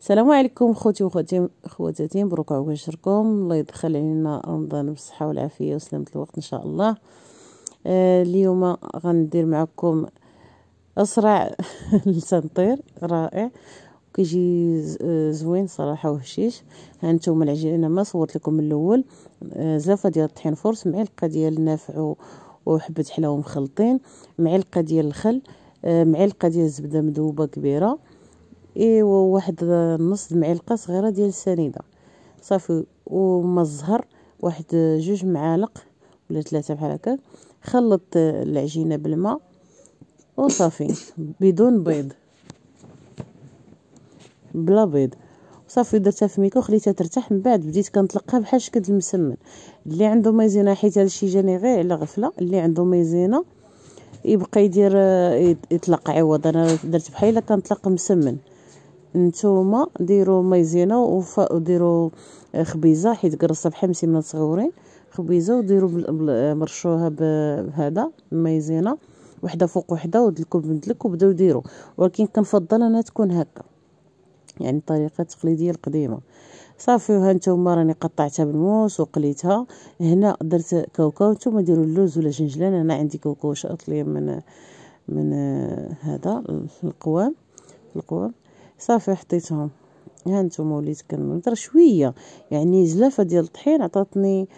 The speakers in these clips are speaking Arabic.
السلام عليكم خوتي خواتاتي، مبروك عواشركم. الله يدخل علينا رمضان بالصحه والعافيه وسلامه الوقت ان شاء الله. اليوم غندير معكم اسرع لسان رائع وكيجي زوين صراحه وهشيش. ها نتوما العجينه ما صورت لكم من الاول. زلافه ديال الطحين فرص، معلقه ديال النافع وحبه حلاوه مخلطين، معلقه ديال الخل، معلقه ديال الزبده مذوبه كبيره، ايوا واحد نص معلقه صغيره ديال السنيده صافي، وما الزهر واحد 2 معالق ولا 3 بحال هكا. خلط العجينه بالماء وصافي بدون بيض، بلا بيض صافي. درتها في ميكو خليتها ترتاح، من بعد بديت كنطلقها بحال شكل المسمن. اللي عنده مايزينا، حيت هادشي جاني غير على غفله، اللي عنده مايزينا يبقى يدير يطلق عوض. انا درت بحال الا كنطلق مسمن. نتوما ديروا مايزينا وديروا خبيزه، حيت قرصه بحال مسمنات صغيورين، خبيزه وديروا مرشوها بهذا مايزينا، وحده فوق وحده، ودلكوا بندلك وبداو ديروا. ولكن كنفضل انها تكون هكا، يعني الطريقه التقليديه القديمه. صافي ها نتوما راني قطعتها بالموس وقليتها. هنا درت كاوكاو، نتوما ديروا اللوز ولا جنجلان، انا عندي كاوكاو شاط لي من هذا القوام صافي حطيتهم. ها نتوما وليت كنضر شويه، يعني زلافه ديال الطحين عطاتني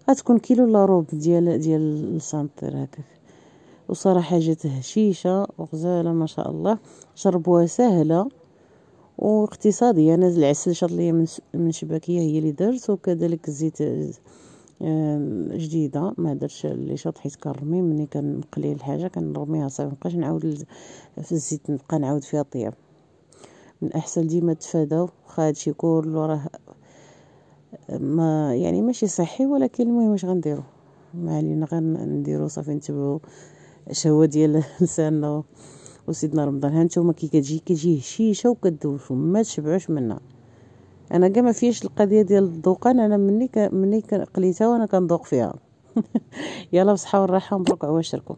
غتكون كيلو الا ربع ديال السنطير هكاك. وصراحه جات هشيشه وغزاله ما شاء الله. شربوها سهله واقتصاديه. انا العسل شاط ليا من شباكيه هي اللي درت، وكذلك الزيت جديده ما درتش اللي شاط، حيت كنرمي ملي كنقلي الحاجه كنرميها صافي، مابقاش نعاود في الزيت نبقى نعاود فيها الطياب. من احسن ديما تفاداو، واخا هادشي كله راه ما يعني ماشي صحي، ولكن المهم واش غنديروا، ما علينا غير نديروا صافي نتبعوا الشهوه ديال لساننا وسيدنا رمضان. ها نتوما كي كتجي هشيشه وكدوز وما تشبعوش منها. انا كاع ما فيش القضيه ديال الذوقان، انا مني قليتها وانا كنذوق فيها. يلا بصحه والراحه، مبروك عواشركم.